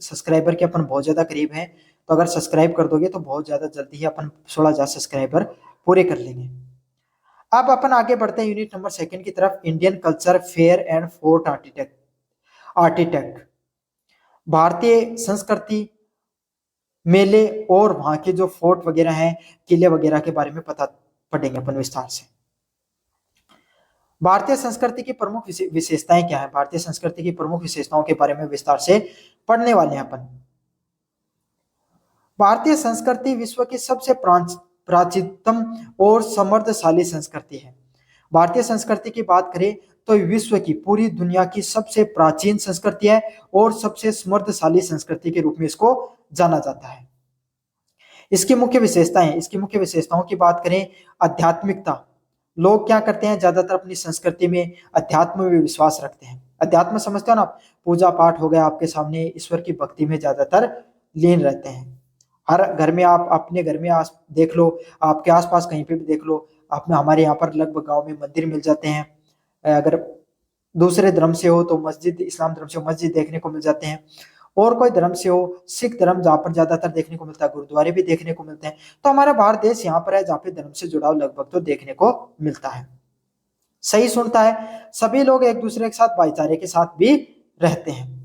Subscriber के अपन बहुत ज्यादा करीब हैं, तो अगर सब्सक्राइब कर दोगे तो बहुत ज्यादा जल्दी ही अपन 16,000 सब्सक्राइबर पूरे कर लेंगे। अब अपन आगे बढ़ते हैं यूनिट नंबर 2 की तरफ, Indian culture fair and fort architect. भारतीय संस्कृति, मेले और वहां के जो फोर्ट वगैरह हैं, किले वगैरह के बारे में पता पढ़ेंगे अपन विस्तार से। भारतीय संस्कृति की प्रमुख विशेषताएं क्या है, भारतीय संस्कृति की प्रमुख विशेषताओं के बारे में विस्तार से पढ़ने वाले हैं अपन। भारतीय संस्कृति विश्व की सबसे प्राचीनतम और समृद्धशाली संस्कृति है। भारतीय संस्कृति की बात करें तो विश्व की, पूरी दुनिया की सबसे प्राचीन संस्कृति है और सबसे समृद्धशाली संस्कृति के रूप में इसको जाना जाता है। इसकी मुख्य विशेषताएं, इसकी मुख्य विशेषताओं की बात करें, आध्यात्मिकता। लोग क्या करते हैं, ज्यादातर अपनी संस्कृति में अध्यात्म में विश्वास रखते हैं। अध्यात्म समझते हो ना, पूजा पाठ हो गया आपके सामने, ईश्वर की भक्ति में ज्यादातर लीन रहते हैं। हर घर में, आप अपने घर में देख लो, आपके आसपास कहीं पे भी देख लो, आप में हमारे यहाँ पर लगभग गांव में मंदिर मिल जाते हैं। अगर दूसरे धर्म से हो तो मस्जिद, इस्लाम धर्म से हो मस्जिद देखने को मिल जाते हैं, और कोई धर्म से हो, सिख धर्म जहाँ पर ज्यादातर देखने को मिलता है, गुरुद्वारे भी देखने को मिलते हैं। तो हमारा भारत देश यहाँ पर है जहाँ पे धर्म से जुड़ाव लगभग तो देखने को मिलता है। सही सुनता है, सभी लोग एक दूसरे के साथ भाईचारे के साथ भी रहते हैं।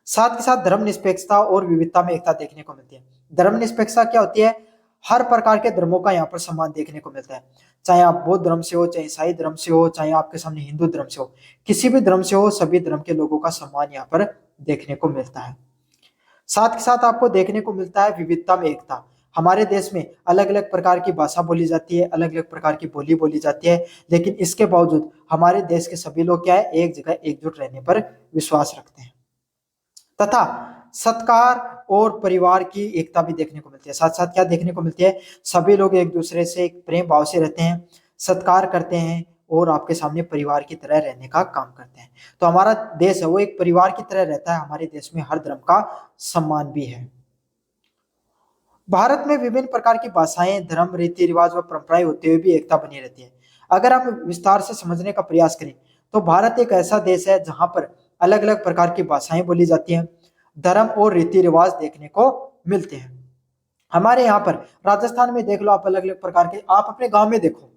साथ के साथ धर्मनिरपेक्षता और विविधता में एकता देखने को मिलती है। धर्मनिरपेक्षता क्या होती है, हर प्रकार के धर्मों का यहाँ पर सम्मान देखने को मिलता है। चाहे आप बौद्ध धर्म से हो, चाहे ईसाई धर्म से हो, चाहे आपके सामने हिंदू धर्म से हो, किसी भी धर्म से हो, सभी धर्म के लोगों का सम्मान यहाँ पर देखने को मिलता है। साथ के साथ आपको देखने को मिलता है विविधता में एकता। हमारे देश में अलग अलग प्रकार की भाषा बोली जाती है, अलग अलग प्रकार की बोली बोली जाती है, लेकिन इसके बावजूद हमारे देश के सभी लोग क्या है, एक जगह एकजुट रहने पर विश्वास रखते हैं। तथा सत्कार और परिवार की एकता भी देखने को मिलती है। साथ साथ क्या देखने को मिलती है, सभी लोग एक दूसरे से एक प्रेम भाव से रहते हैं, सत्कार करते हैं और आपके सामने परिवार की तरह रहने का काम करते हैं। तो हमारा देश है वो एक परिवार की तरह रहता है। हमारे देश में हर धर्म का सम्मान भी है। भारत में विभिन्न प्रकार की भाषाएं, धर्म, रीति रिवाज व परंपराएं होते हुए भी एकता बनी रहती है। अगर हम विस्तार से समझने का प्रयास करें तो भारत एक ऐसा देश है जहां पर अलग अलग प्रकार की भाषाएं बोली जाती हैं, धर्म और रीति रिवाज देखने को मिलते हैं। हमारे यहाँ पर राजस्थान में देख लो आप, अलग अलग प्रकार के, आप अपने गांव में देखो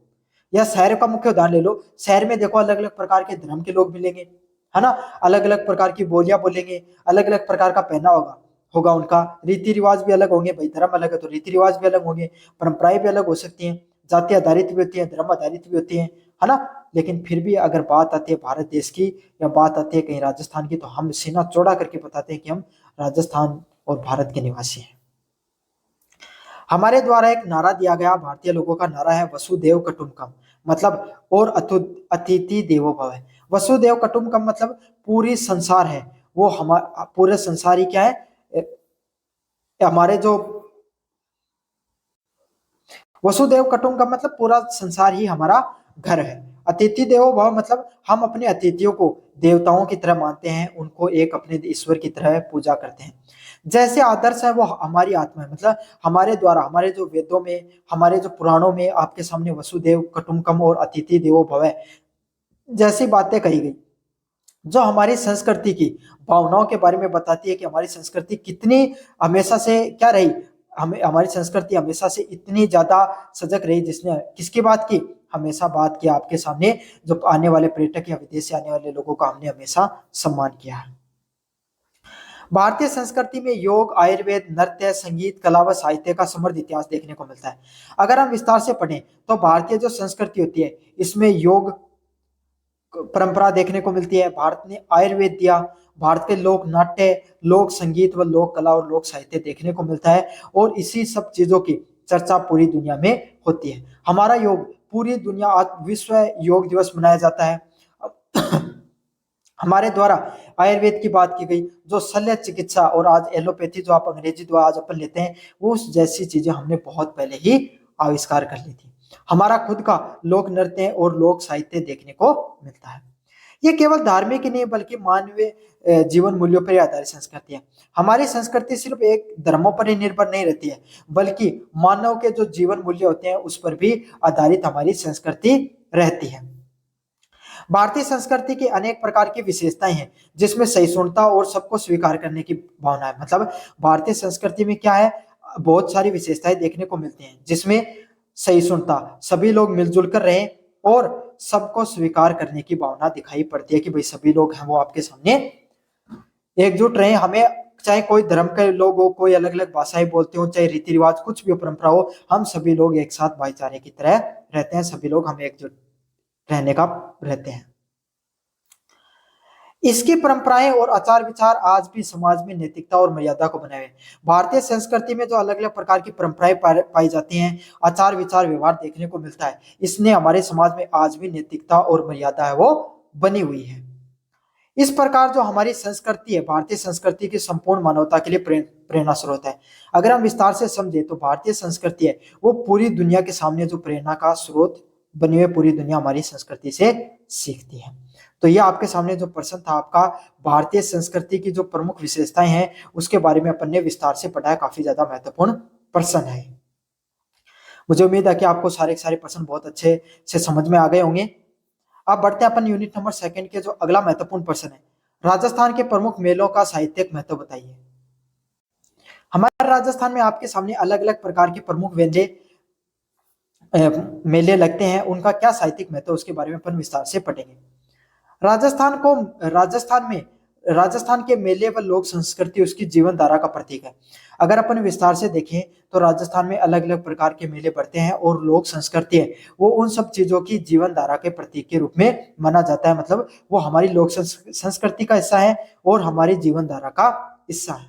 या शहर का मुख्य उदाहरण ले लो, शहर में देखो अलग अलग प्रकार के धर्म के लोग मिलेंगे, है ना, अलग अलग प्रकार की बोलियां बोलेंगे, अलग अलग प्रकार का पहना होगा उनका, रीति रिवाज भी अलग होंगे। भाई धर्म अलग है तो रीति रिवाज भी अलग होंगे, परंपराएं भी अलग हो सकती हैं, जाति आधारित भी होती है, धर्म आधारित भी होती है ना। लेकिन फिर भी अगर बात आती है भारत देश की या बात आती है कहीं राजस्थान की, तो हम सीना चौड़ा करके बताते हैं कि हम राजस्थान और भारत के निवासी हैं। हमारे द्वारा एक नारा दिया गया, भारतीय लोगों का नारा है वसुदेव कुटुंबकम, मतलब और अतिथि देवो भव है। वसुदेव कुटुंबकम मतलब पूरी संसार है वो, हमारा पूरे संसार ही क्या है, हमारे जो वसुदेव कुटुंबकम मतलब पूरा संसार ही हमारा घर है। अतिथि देवो भव मतलब हम अपने अतिथियों को देवताओं की तरह मानते हैं, उनको एक अपने ईश्वर की तरह पूजा करते हैं। जैसे आदर्श है वो हमारी आत्मा है, मतलब हमारे द्वारा, हमारे जो वेदों में, हमारे जो पुराणों में आपके सामने वसुदेव कुटुंबकम और अतिथि देवो भव जैसी बातें कही गई, जो हमारी संस्कृति की भावनाओं के बारे में बताती है कि हमारी संस्कृति कितनी हमेशा से क्या रही, हमारी संस्कृति हमेशा से इतनी ज्यादा सजग रही, जिसने किसकी बात की, हमेशा बात की आपके सामने जो आने वाले पर्यटक या विदेश से आने वाले लोगों का हमने हमेशा सम्मान किया है। भारतीय संस्कृति में योग, आयुर्वेद, नृत्य, संगीत, कला व साहित्य का समृद्ध इतिहास देखने को मिलता है। अगर हम विस्तार से पढ़ें तो भारतीय जो संस्कृति होती है इसमें योग परंपरा देखने को मिलती है, भारत ने आयुर्वेद दिया, भारत के लोक नाट्य, लोक संगीत व लोक कला और लोक साहित्य देखने को मिलता है, और इसी सब चीजों की चर्चा पूरी दुनिया में होती है। हमारा योग पूरी दुनिया, आज विश्व योग दिवस मनाया जाता है। हमारे द्वारा आयुर्वेद की बात की गई, जो शल्य चिकित्सा और आज एलोपैथी जो आप अंग्रेजी द्वारा आज अपन लेते हैं, वो जैसी चीजें हमने बहुत पहले ही आविष्कार कर ली थी। हमारा खुद का लोक नृत्य और लोक साहित्य देखने को मिलता है। ये केवल धार्मिक ही नहीं बल्कि मानवीय जीवन मूल्यों पर आधारित संस्कृति है। हमारी संस्कृति सिर्फ एक धर्मों पर ही निर्भर नहीं रहती है, बल्कि मानव के जो जीवन मूल्य होते हैं उस पर भी आधारित हमारी संस्कृति रहती है। भारतीय संस्कृति की अनेक प्रकार की विशेषताएं हैं, जिसमें सहिष्णुता और सबको स्वीकार करने की भावना है। मतलब भारतीय संस्कृति में क्या है, बहुत सारी विशेषताएं देखने को मिलती हैं, जिसमें सहिष्णुता, सभी लोग मिलजुल कर रहें और सबको स्वीकार करने की भावना दिखाई पड़ती है कि भाई सभी लोग हैं वो आपके सामने एकजुट रहे। हमें चाहे कोई धर्म के लोग हो, कोई अलग अलग भाषाएं बोलते हो, चाहे रीति रिवाज कुछ भी परंपरा हो, हम सभी लोग एक साथ भाईचारे की तरह रहते हैं, सभी लोग हमें एकजुट रहने का रहते हैं। इसकी परंपराएं और आचार विचार आज भी समाज में नैतिकता और मर्यादा को बनाए हुए हैं। भारतीय संस्कृति में जो अलग अलग प्रकार की परंपराएं पाई जाती हैं, आचार विचार व्यवहार देखने को मिलता है, इसने हमारे समाज में आज भी नैतिकता और मर्यादा है वो बनी हुई है। इस प्रकार जो हमारी संस्कृति है, भारतीय संस्कृति की संपूर्ण मानवता के लिए प्रेरणा स्रोत है। अगर हम विस्तार से समझे तो भारतीय संस्कृति है वो पूरी दुनिया के सामने जो प्रेरणा का स्रोत बनी हुई, पूरी दुनिया हमारी संस्कृति से सीखती है। तो ये आपके सामने जो प्रश्न था आपका, भारतीय संस्कृति की जो प्रमुख विशेषताएं हैं उसके बारे में अपन ने विस्तार से पढ़ा है, काफी ज्यादा महत्वपूर्ण प्रश्न है। मुझे उम्मीद है कि आपको सारे सारे प्रश्न बहुत अच्छे से समझ में आ गए होंगे। अब बढ़ते हैं अपन यूनिट नंबर 2 के जो अगला महत्वपूर्ण प्रश्न है, राजस्थान के प्रमुख मेलों का साहित्यिक महत्व बताइए। हमारे राजस्थान में आपके सामने अलग अलग प्रकार के प्रमुख मेले लगते हैं, उनका क्या साहित्यिक महत्व उसके बारे में अपन विस्तार से पढ़ेंगे। राजस्थान के मेले व लोक संस्कृति उसकी जीवन धारा का प्रतीक है। अगर अपन विस्तार से देखें तो राजस्थान में अलग अलग प्रकार के मेले पड़ते हैं और लोक संस्कृति है वो उन सब चीजों की जीवन धारा के प्रतीक के रूप में माना जाता है। मतलब वो हमारी लोक संस्कृति का हिस्सा है और हमारी जीवन धारा का हिस्सा है।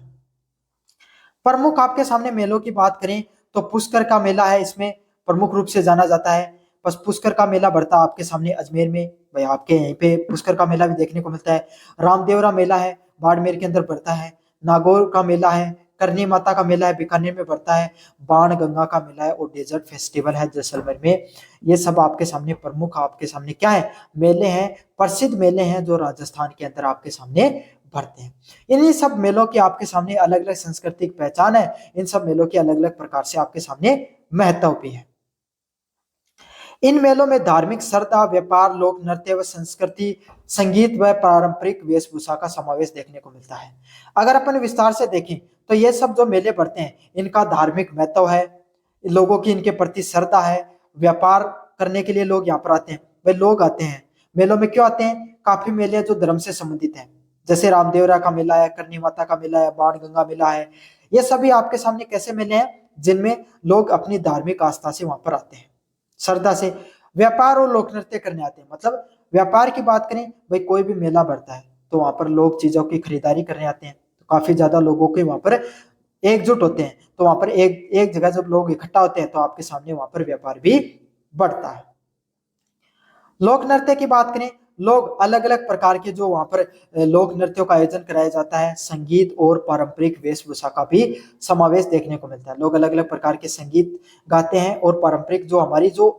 प्रमुख आपके सामने मेलों की बात करें तो पुष्कर का मेला है, इसमें प्रमुख रूप से जाना जाता है। बस पुष्कर का मेला बढ़ता है आपके सामने अजमेर में, भाई आपके यहीं पे पुष्कर का मेला भी देखने को मिलता है। रामदेवरा मेला है बाड़मेर के अंदर पड़ता है। नागौर का मेला है, करनी माता का मेला है बीकानेर में पड़ता है। बाण गंगा का मेला है और डेजर्ट फेस्टिवल है जैसलमेर में। ये सब आपके सामने प्रमुख आपके सामने क्या है, मेले हैं, प्रसिद्ध मेले हैं जो राजस्थान के अंदर आपके सामने बढ़ते हैं। इन्हीं सब मेलों की आपके सामने अलग अलग सांस्कृतिक पहचान है, इन सब मेलों की अलग अलग प्रकार से आपके सामने महत्व भी है। इन मेलों में धार्मिक श्रद्धा, व्यापार, लोक नृत्य व संस्कृति, संगीत व पारंपरिक वेशभूषा का समावेश देखने को मिलता है। अगर अपन विस्तार से देखें तो ये सब जो मेले पड़ते हैं इनका धार्मिक महत्व है, लोगों की इनके प्रति श्रद्धा है, व्यापार करने के लिए लोग यहाँ पर आते हैं। वे लोग आते हैं मेलों में, क्यों आते हैं, काफी मेले जो धर्म से संबंधित हैं, जैसे रामदेवरा का मेला है, करनी माता का मेला है, बाण गंगा मेला है। ये सभी आपके सामने कैसे मेले हैं, जिनमें लोग अपनी धार्मिक आस्था से वहां पर आते हैं, श्रद्धा से। व्यापार और लोक नृत्य करने आते हैं। मतलब व्यापार की बात करें, भाई कोई भी मेला बढ़ता है तो वहां पर लोग चीजों की खरीदारी करने आते हैं, तो काफी ज्यादा लोगों के वहां पर एकजुट होते हैं। तो वहां पर एक एक जगह जब लोग इकट्ठा होते हैं तो आपके सामने वहां पर व्यापार भी बढ़ता है। लोक नृत्य की बात करें, लोग अलग अलग प्रकार के जो वहां पर लोक नृत्यों का आयोजन कराया जाता है, संगीत और पारंपरिक वेशभूषा का भी समावेश देखने को मिलता है। लोग अलग अलग प्रकार के संगीत गाते हैं और पारंपरिक जो हमारी जो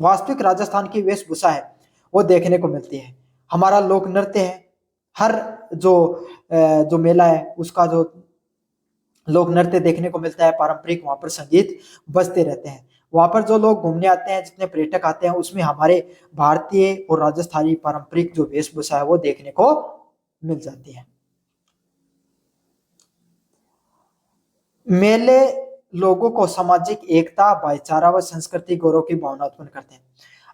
वास्तविक राजस्थान की वेशभूषा है वो देखने को मिलती है। हमारा लोक नृत्य है, हर जो मेला है उसका जो लोक नृत्य देखने को मिलता है, पारंपरिक वहां पर संगीत बजते रहते हैं। वहां पर जो लोग घूमने आते हैं, जितने पर्यटक आते हैं, उसमें हमारे भारतीय और राजस्थानी पारंपरिक जो वेशभूषा है वो देखने को मिल जाती है। मेले लोगों को सामाजिक एकता, भाईचारा व संस्कृति गौरव की भावना उत्पन्न करते हैं।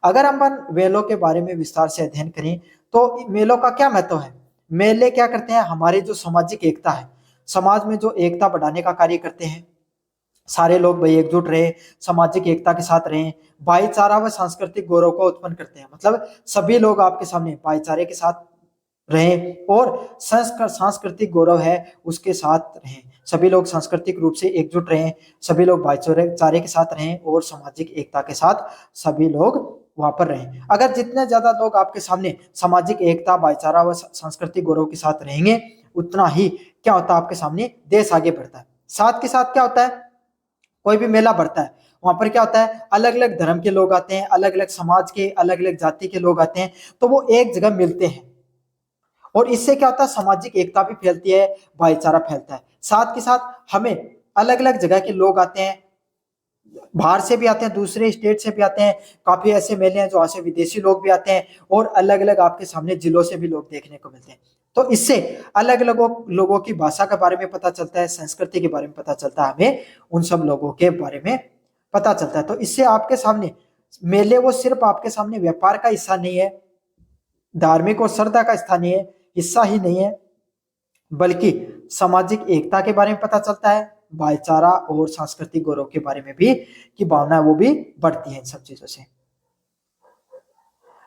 अगर हम मेलों के बारे में विस्तार से अध्ययन करें तो मेलों का क्या महत्व है, मेले क्या करते हैं, हमारी जो सामाजिक एकता है, समाज में जो एकता बढ़ाने का कार्य करते हैं। सारे लोग भाई एकजुट रहे, सामाजिक एकता के साथ रहें, भाईचारा व सांस्कृतिक गौरव को उत्पन्न करते हैं। मतलब सभी लोग आपके सामने भाईचारे के साथ रहें और सांस्कृतिक गौरव है उसके साथ रहें। सभी लोग सांस्कृतिक रूप से एकजुट रहें, सभी लोग भाईचारे के साथ रहें और सामाजिक एकता के साथ सभी लोग वहां पर रहें। अगर जितने ज्यादा लोग आपके सामने सामाजिक एकता, भाईचारा व सांस्कृतिक गौरव के साथ रहेंगे, उतना ही क्या होता है, आपके सामने देश आगे बढ़ता है। साथ के साथ क्या होता है, कोई भी मेला बढ़ता है वहां पर क्या होता है, अलग अलग धर्म के लोग आते हैं, अलग अलग समाज के, अलग अलग जाति के लोग आते हैं, तो वो एक जगह मिलते हैं और इससे क्या होता है, सामाजिक एकता भी फैलती है, भाईचारा फैलता है। साथ के साथ हमें अलग अलग जगह के लोग आते हैं, बाहर से भी आते हैं, दूसरे स्टेट से भी आते हैं, काफी ऐसे मेले हैं जहाँ से विदेशी लोग भी आते हैं, और अलग अलग आपके सामने जिलों से भी लोग देखने को मिलते हैं। तो इससे अलग अलग लोगों की भाषा के बारे में पता चलता है, संस्कृति के बारे में पता चलता है, हमें उन सब लोगों के बारे में पता चलता है। तो इससे आपके सामने मेले वो सिर्फ आपके सामने व्यापार का हिस्सा नहीं है, धार्मिक और श्रद्धा का स्थानीय हिस्सा ही नहीं है, बल्कि सामाजिक एकता के बारे में पता चलता है, भाईचारा और सांस्कृतिक गौरव के बारे में भी की भावना है वो भी बढ़ती है इन सब चीजों से।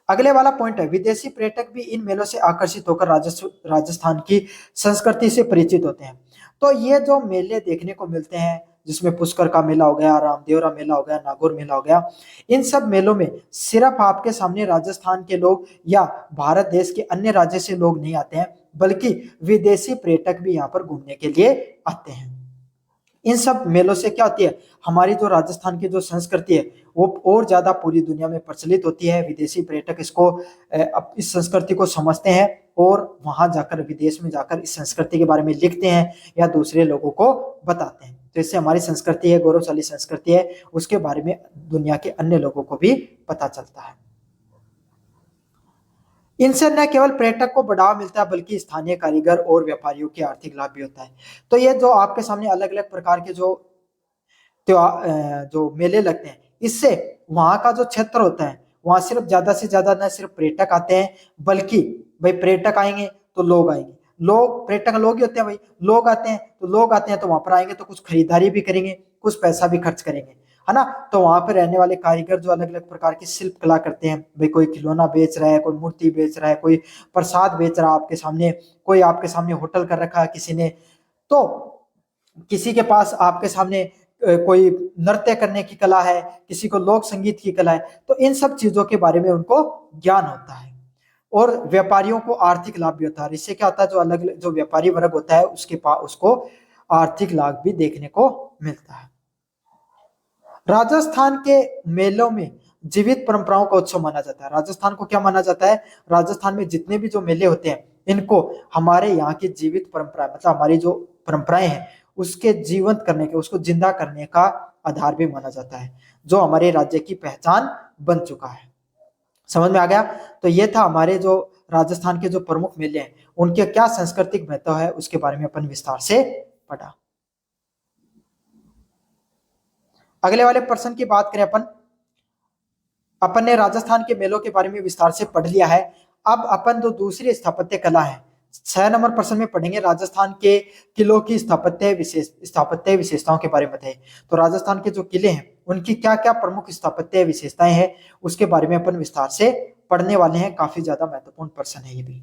अगले वाला पॉइंट है, विदेशी पर्यटक भी इन मेलों से आकर्षित होकर राजस्थान की संस्कृति से परिचित होते हैं। तो ये जो मेले देखने को मिलते हैं, जिसमें पुष्कर का मेला हो गया, रामदेवरा मेला हो गया, नागौर मेला हो गया, इन सब मेलों में सिर्फ आपके सामने राजस्थान के लोग या भारत देश के अन्य राज्य से लोग नहीं आते हैं, बल्कि विदेशी पर्यटक भी यहाँ पर घूमने के लिए आते हैं। इन सब मेलों से क्या होती है, हमारी जो राजस्थान की जो संस्कृति है वो और ज्यादा पूरी दुनिया में प्रचलित होती है। विदेशी पर्यटक इसको इस संस्कृति को समझते हैं और वहां जाकर, विदेश में जाकर इस संस्कृति के बारे में लिखते हैं या दूसरे लोगों को बताते हैं। तो इससे हमारी संस्कृति है, गौरवशाली संस्कृति है, उसके बारे में दुनिया के अन्य लोगों को भी पता चलता है। इनसे न केवल पर्यटक को बढ़ावा मिलता है, बल्कि स्थानीय कारीगर और व्यापारियों के आर्थिक लाभ भी होता है। तो ये जो आपके सामने अलग अलग प्रकार के जो त्योहार, जो मेले लगते हैं, इससे वहां का जो क्षेत्र होता है, वहां सिर्फ ज्यादा से ज्यादा न सिर्फ पर्यटक आते हैं, बल्कि भाई पर्यटक आएंगे तो लोग आएंगे, लोग पर्यटक लोग ही होते हैं भाई, लोग आते हैं तो लोग आते हैं, तो वहां पर आएंगे तो कुछ खरीदारी भी करेंगे, कुछ पैसा भी खर्च करेंगे, है ना। तो वहां पर रहने वाले कारीगर जो अलग अलग प्रकार की शिल्प कला करते हैं, भाई कोई खिलौना बेच रहा है, कोई मूर्ति बेच रहा है, कोई प्रसाद बेच रहा है आपके सामने, कोई आपके सामने होटल कर रखा है किसी ने, तो किसी के पास आपके सामने कोई नृत्य करने की कला है, किसी को लोक संगीत की कला है, तो इन सब चीजों के बारे में उनको ज्ञान होता है। और व्यापारियों को आर्थिक लाभ भी होता है। इससे क्या होता है, जो अलग अलग जो व्यापारी वर्ग होता है उसके पास उसको आर्थिक लाभ भी देखने को मिलता है। राजस्थान के मेलों में जीवित परंपराओं का उत्सव माना जाता है। राजस्थान को क्या माना जाता है, राजस्थान में जितने भी जो मेले होते हैं, इनको हमारे यहाँ की जीवित परंपरा, मतलब हमारी जो परंपराएं हैं उसके जीवंत करने के, उसको जिंदा करने का आधार भी माना जाता है, जो हमारे राज्य की पहचान बन चुका है। समझ में आ गया। तो ये था हमारे जो राजस्थान के जो प्रमुख मेले हैं उनके क्या सांस्कृतिक महत्व है, उसके बारे में अपन विस्तार से पढ़ा। अगले वाले प्रश्न की बात करें, अपन अपन ने राजस्थान के मेलों के बारे में विस्तार से पढ़ लिया है। अब अपन जो दूसरी स्थापत्य कला है, 6 नंबर प्रश्न में पढ़ेंगे, राजस्थान के किलों की स्थापत्य विशेषताओं के बारे में बताइए। तो राजस्थान के जो किले हैं उनकी क्या क्या प्रमुख स्थापत्य विशेषताएं हैं, उसके बारे में अपन विस्तार से पढ़ने वाले हैं। काफी ज्यादा महत्वपूर्ण प्रश्न है ये भी।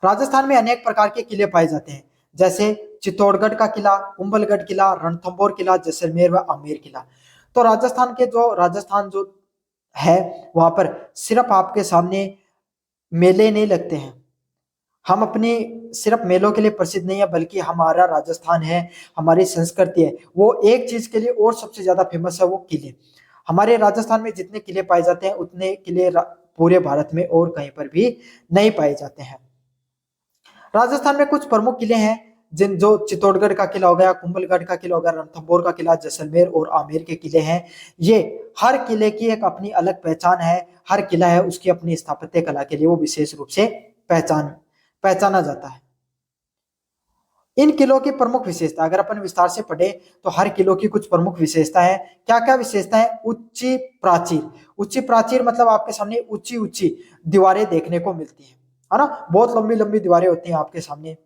राजस्थान में अनेक प्रकार के किले पाए जाते हैं, जैसे चित्तौड़गढ़ का किला, कुंभलगढ़ किला, रणथंभौर किला, जैसलमेर व आमेर किला। तो राजस्थान जो है वहां पर सिर्फ आपके सामने मेले नहीं लगते हैं। हम अपनी सिर्फ मेलों के लिए प्रसिद्ध नहीं है, बल्कि हमारा राजस्थान है, हमारी संस्कृति है, वो एक चीज के लिए और सबसे ज्यादा फेमस है, वो किले। हमारे राजस्थान में जितने किले पाए जाते हैं उतने किले पूरे भारत में और कहीं पर भी नहीं पाए जाते हैं। राजस्थान में कुछ प्रमुख किले हैं, जिन जो चित्तौड़गढ़ का किला हो गया, कुंभलगढ़ का किला हो गया, रणथंभौर का किला, जैसलमेर और आमेर के किले हैं। ये हर किले की एक अपनी अलग पहचान है, हर किला है उसकी अपनी स्थापत्य कला के लिए वो विशेष रूप से पहचाना जाता है। इन किलों की प्रमुख विशेषता अगर अपन विस्तार से पढ़े तो हर किलो की कुछ प्रमुख विशेषता है। क्या क्या विशेषता है, उच्ची प्राचीर। उच्ची प्राचीर मतलब आपके सामने ऊंची ऊंची दीवारें देखने को मिलती है ना, बहुत लंबी लंबी दीवारें होती हैं आपके सामने,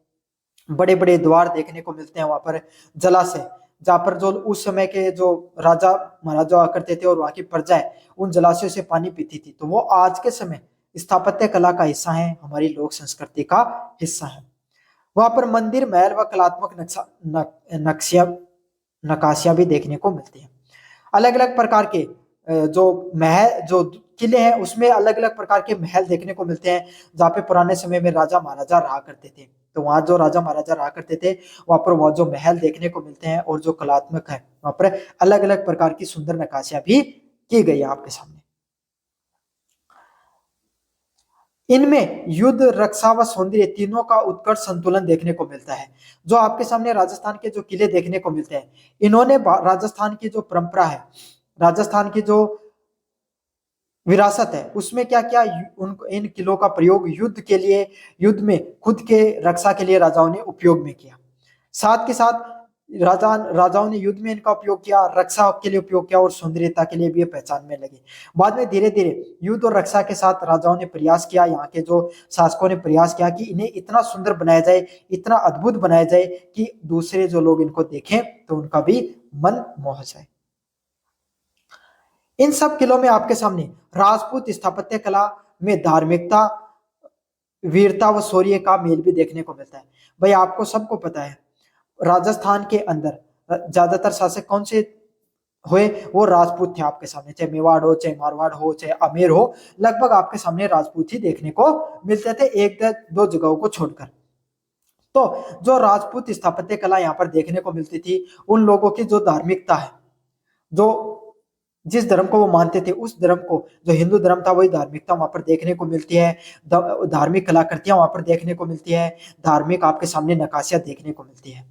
बड़े बड़े द्वार देखने को मिलते हैं वहां पर, जलाशय, जहां पर जो उस समय के जो राजा महाराजा हुआ करते थे और वहां की प्रजाएं उन जलाशयों से पानी पीती थी, तो वो आज के समय स्थापत्य कला का हिस्सा है, हमारी लोक संस्कृति का हिस्सा है। वहां पर मंदिर, महल व कलात्मक नक्शिया नकाशियां भी देखने को मिलती हैं। अलग अलग प्रकार के जो महल, जो किले हैं उसमें अलग अलग प्रकार के महल देखने को मिलते हैं, जहाँ पे पुराने समय में राजा महाराजा रहा करते थे। तो वहां जो राजा महाराजा रहा करते थे वहां पर वहां जो महल देखने को मिलते हैं और जो कलात्मक है वहां पर अलग अलग प्रकार की सुंदर नक्काशियां भी की गई है आपके सामने। इनमें युद्ध, रक्षा व सौंदर्य तीनों का उत्कर्ष संतुलन देखने को मिलता है। जो आपके सामने राजस्थान के जो किले देखने को मिलते हैं, इन्होंने राजस्थान की जो परंपरा है, राजस्थान की जो विरासत है, उसमें क्या क्या उन इन किलों का प्रयोग युद्ध के लिए, युद्ध में खुद के रक्षा के लिए राजाओं ने उपयोग में किया। साथ के साथ राजाओं ने युद्ध में इनका उपयोग किया, रक्षा के लिए उपयोग किया और सौंदर्यता के लिए भी ये पहचान में लगे। बाद में धीरे धीरे युद्ध और रक्षा के साथ राजाओं ने प्रयास किया, यहाँ के जो शासकों ने प्रयास किया कि इन्हें इतना सुंदर बनाया जाए, इतना अद्भुत बनाया जाए कि दूसरे जो लोग इनको देखें तो उनका भी मन मोह जाए। इन सब किलों में आपके सामने राजपूत स्थापत्य कला में धार्मिकता, वीरता व शौर्य का मेल भी देखने को मिलता है। भाई आपको सबको पता है, राजस्थान के अंदर ज्यादातर शासक कौन से हुए, वो राजपूत थे आपके सामने, चाहे मेवाड़ हो, चाहे मारवाड़ हो, चाहे आमेर हो, लगभग आपके सामने राजपूत ही देखने को मिलते थे, एक दो जगहों को छोड़कर। तो जो राजपूत स्थापत्य कला यहाँ पर देखने को मिलती थी, उन लोगों की जो धार्मिकता है, जो जिस धर्म को वो मानते थे, उस धर्म को, जो हिंदू धर्म था, वही धार्मिकता वहां पर देखने को मिलती है। धार्मिक कलाकृतियां वहां पर देखने को मिलती है, धार्मिक आपके सामने नक्काशियां देखने को मिलती है।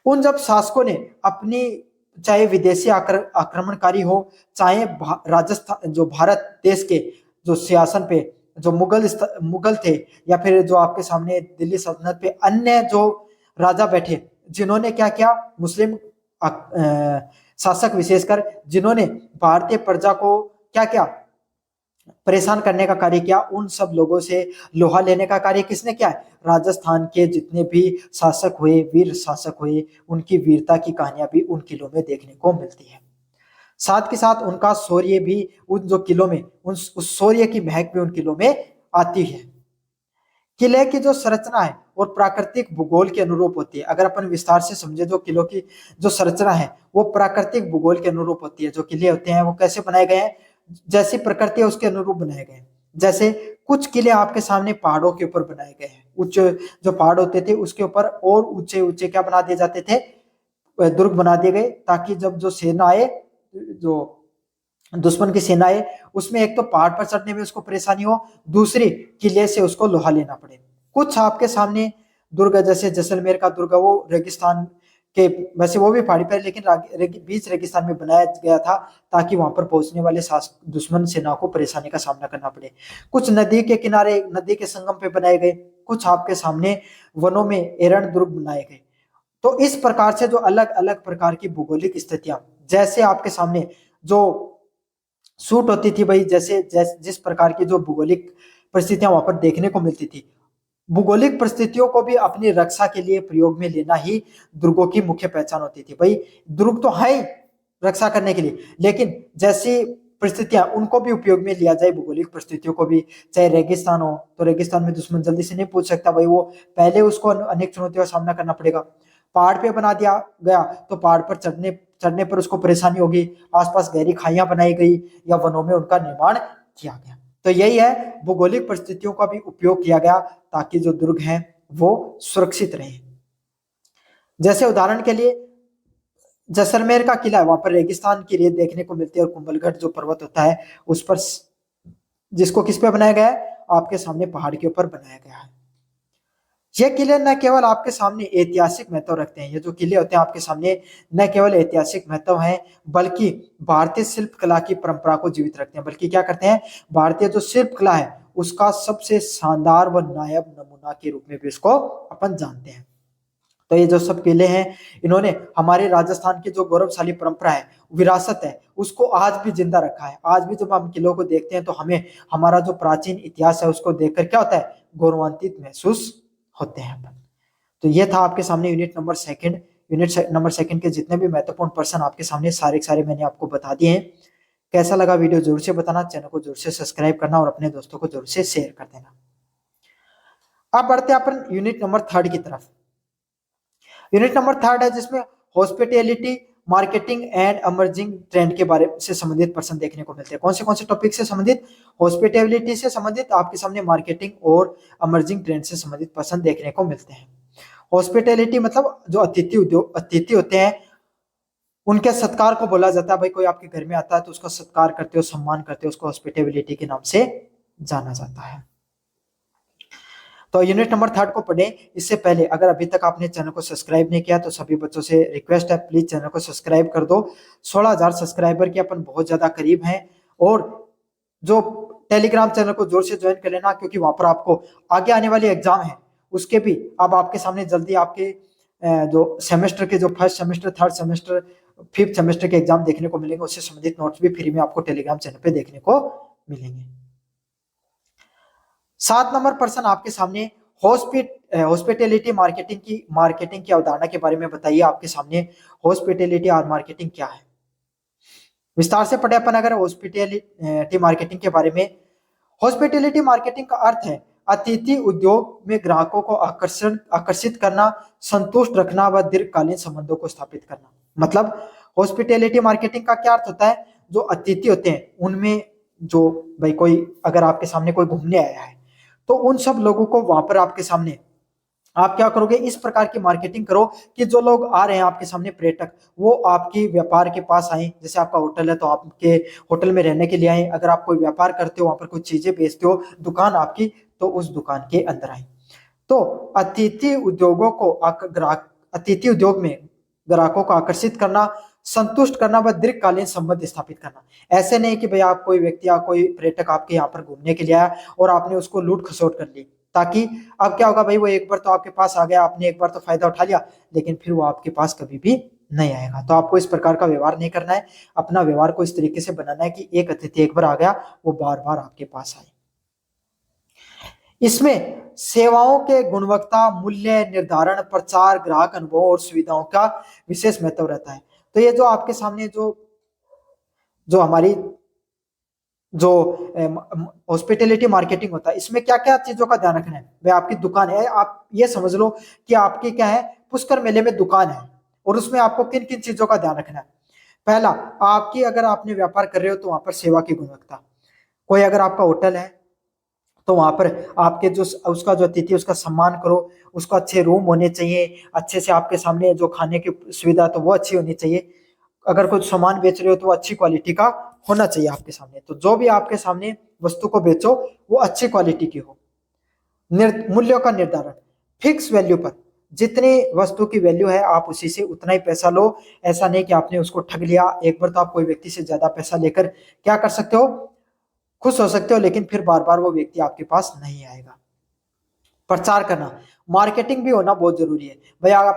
उन जब शासकों ने अपनी, चाहे विदेशी आक्रमणकारी हो, चाहे राजस्थान, जो भारत देश के जो सिंहासन पे जो मुगल थे, या फिर जो आपके सामने दिल्ली सल्तनत पे अन्य जो राजा बैठे, जिन्होंने क्या किया, मुस्लिम शासक विशेषकर, जिन्होंने भारतीय प्रजा को क्या क्या परेशान करने का कार्य किया, उन सब लोगों से लोहा लेने का कार्य किसने किया है? राजस्थान के जितने भी शासक हुए, वीर शासक हुए, उनकी वीरता की कहानियां भी उन किलों में देखने को मिलती है। साथ के साथ उनका शौर्य भी उन जो किलों में, उस शौर्य की महक भी उन किलों में आती है। किले की जो संरचना है और प्राकृतिक भूगोल के अनुरूप होती है। अगर अपन विस्तार से समझे, जो किलों की जो संरचना है वो प्राकृतिक भूगोल के अनुरूप होती है। जो किले होते हैं वो कैसे बनाए गए हैं, जैसी प्रकृति है उसके अनुरूप बनाए गए हैं। जैसे कुछ किले आपके सामने पहाड़ों के ऊपर बनाए गए हैं, उच्च जो पहाड़ होते थे उसके ऊपर और ऊंचे ऊंचे क्या बना दिए जाते थे, दुर्ग बना दिए गए, ताकि जब जो सेना आए, जो दुश्मन की सेना है, उसमें एक तो पहाड़ पर चढ़ने में उसको परेशानी हो, दूसरी किले से उसको लोहा लेना पड़े। कुछ आपके सामने दुर्ग, जैसे जैसलमेर का दुर्ग, वो रेगिस्तान के, वैसे वो भी पहाड़ी पर, लेकिन बीच रेगिस्तान में बनाया गया था, ताकि वहां पर पहुंचने वाले दुश्मन सेना को परेशानी का सामना करना पड़े। कुछ नदी के किनारे, नदी के संगम पे बनाए गए, कुछ आपके सामने वनों में एरण दुर्ग बनाए गए। तो इस प्रकार से जो अलग अलग प्रकार की भौगोलिक स्थितियां, जैसे आपके सामने जो सूट होती थी, भाई जैसे जिस प्रकार की जो भौगोलिक परिस्थितियां वहां पर देखने को मिलती थी, भौगोलिक परिस्थितियों को भी अपनी रक्षा के लिए प्रयोग में लेना ही दुर्गों की मुख्य पहचान होती थी। भाई दुर्ग तो है ही रक्षा करने के लिए, लेकिन जैसी परिस्थितियां, उनको भी उपयोग में लिया जाए, भौगोलिक परिस्थितियों को भी। चाहे रेगिस्तान हो, तो रेगिस्तान में दुश्मन जल्दी से नहीं पूछ सकता, भाई वो पहले उसको अनेक चुनौतियों का सामना करना पड़ेगा। पहाड़ पे बना दिया गया तो पहाड़ पर चढ़ने चढ़ने पर उसको परेशानी होगी, आसपास गहरी खाइयां बनाई गई या वनों में उनका निर्माण किया गया। तो यही है, भौगोलिक परिस्थितियों का भी उपयोग किया गया ताकि जो दुर्ग हैं वो सुरक्षित रहे। जैसे उदाहरण के लिए जैसलमेर का किला है, वहां पर रेगिस्तान की रेत देखने को मिलती है, और कुंभलगढ़ जो पर्वत होता है उस पर, जिसको किस पे बनाया गया है, आपके सामने पहाड़ के ऊपर बनाया गया है। ये किले न केवल आपके सामने ऐतिहासिक महत्व रखते हैं, ये जो किले होते हैं आपके सामने न केवल ऐतिहासिक महत्व है, बल्कि भारतीय शिल्प कला की परंपरा को जीवित रखते हैं। बल्कि क्या करते हैं, भारतीय जो शिल्प कला है उसका सबसे शानदार व नायाब नमूना के रूप में भी इसको अपन जानते हैं। तो ये जो सब किले हैं, इन्होंने हमारे राजस्थान की जो गौरवशाली परंपरा है, विरासत है, उसको आज भी जिंदा रखा है। आज भी जब हम किलों को देखते हैं तो हमें हमारा जो प्राचीन इतिहास है उसको देखकर क्या होता है, गौरवान्वित महसूस होते हैं अपन। तो ये था आपके सामने यूनिट नंबर सेकंड के जितने भी महत्वपूर्ण पर्सन आपके सामने सारे सारे मैंने आपको बता दिए हैं। कैसा लगा वीडियो जरूर से बताना, चैनल को जरूर से सब्सक्राइब करना और अपने दोस्तों को जरूर से शेयर कर देना। अब बढ़ते हैं अपन यूनिट नंबर थर्ड की तरफ। यूनिट नंबर थर्ड है जिसमें hospitality, marketing and emerging trend के बारे से संबंधित पर्सन देखने को मिलते हैं। कौन से टॉपिक से संबंधित, हॉस्पिटैलिटी से संबंधित, आपके सामने मार्केटिंग और इमर्जिंग ट्रेंड से संबंधित पर्सन देखने को मिलते हैं। हॉस्पिटैलिटी मतलब जो अतिथि होते हैं उनके सत्कार को बोला जाता है। भाई कोई आपके घर में आता है तो उसका सत्कार करते हो, सम्मान करते हो, उसको हॉस्पिटैलिटी के नाम से जाना जाता है। तो यूनिट नंबर 3 को पढ़ें। इससे पहले अगर अभी तक आपने चैनल को सब्सक्राइब नहीं किया तो सभी बच्चों से रिक्वेस्ट है, प्लीज चैनल को सब्सक्राइब कर दो। 16,000 सब्सक्राइबर के अपन बहुत ज्यादा करीब हैं। और जो टेलीग्राम चैनल को जोर से ज्वाइन कर लेना, क्योंकि वहां पर आपको आगे आने वाली एग्जाम है उसके भी अब आपके सामने जल्दी आपके जो सेमेस्टर के जो first semester, third semester, fifth semester के एग्जाम देखने को मिलेंगे। उससे संबंधित नोट्स भी फ्री में आपको टेलीग्राम चैनल पे देखने को मिलेंगे। 7 नंबर प्रश्न आपके सामने, हॉस्पिटैलिटी मार्केटिंग की अवधारणा के बारे में बताइए। आपके सामने हॉस्पिटैलिटी और मार्केटिंग क्या है, विस्तार से पढ़े अपन अगर हॉस्पिटैलिटी मार्केटिंग के बारे में। हॉस्पिटैलिटी मार्केटिंग का अर्थ है अतिथि उद्योग में ग्राहकों को आकर्षित करना, संतुष्ट रखना व दीर्घकालीन संबंधों को स्थापित करना। मतलब हॉस्पिटैलिटी मार्केटिंग का क्या अर्थ होता है, जो अतिथि होते हैं उनमें जो भाई कोई अगर आपके सामने कोई घूमने आया है तो उन सब लोगों को वहां पर आपके सामने आप क्या करोगे, इस प्रकार की मार्केटिंग करो कि जो लोग आ रहे हैं आपके सामने पर्यटक, वो आपकी व्यापार के पास आए। जैसे आपका होटल है तो आपके होटल में रहने के लिए आए, अगर आप कोई व्यापार करते हो वहां पर कुछ चीजें बेचते हो, दुकान आपकी, तो उस दुकान के अंदर आए। तो अतिथि उद्योगों को अतिथि उद्योग में ग्राहकों को आकर्षित करना, संतुष्ट करना व दीर्घकालीन संबंध स्थापित करना। ऐसे नहीं कि भाई आप कोई व्यक्ति या कोई पर्यटक आपके यहाँ पर घूमने के लिए आया और आपने उसको लूट खसोट कर ली, ताकि अब क्या होगा भाई, वो एक बार तो आपके पास आ गया, आपने एक बार तो फायदा उठा लिया, लेकिन फिर वो आपके पास कभी भी नहीं आएगा। तो आपको इस प्रकार का व्यवहार नहीं करना है। अपना व्यवहार को इस तरीके से बनाना है कि एक अतिथि एक बार आ गया, वो बार बार आपके पास आए। इसमें सेवाओं के गुणवत्ता, मूल्य निर्धारण, प्रचार, ग्राहक अनुभव और सुविधाओं का विशेष महत्व रहता है। तो ये जो आपके सामने जो जो हमारी जो हॉस्पिटैलिटी मार्केटिंग होता है, इसमें क्या क्या चीजों का ध्यान रखना है। भाई आपकी दुकान है, आप ये समझ लो कि आपकी क्या है, पुष्कर मेले में दुकान है, और उसमें आपको किन किन चीजों का ध्यान रखना है। पहला, आपकी अगर आपने व्यापार कर रहे हो तो वहां पर सेवा की गुणवत्ता। कोई अगर आपका होटल है तो वहां पर आपके जो उसका जो अतिथि उसका सम्मान करो, उसको अच्छे रूम होने चाहिए, अच्छे से आपके सामने जो खाने की सुविधा तो वो अच्छी होनी चाहिए। अगर कुछ सामान बेच रहे हो तो वो अच्छी क्वालिटी का होना चाहिए आपके सामने। तो जो भी आपके सामने वस्तु को बेचो वो अच्छी क्वालिटी की हो। मूल्यों का निर्धारण, फिक्स वैल्यू पर, जितनी वस्तु की वैल्यू है आप उसी से उतना ही पैसा लो। ऐसा नहीं कि आपने उसको ठग लिया। एक बार तो आप कोई व्यक्ति से ज्यादा पैसा लेकर क्या कर सकते हो, खुश हो सकते हो, लेकिन फिर बार बार वो व्यक्ति आपके पास नहीं आएगा। प्रचार करना, मार्केटिंग भी होना बहुत जरूरी है। भैया आप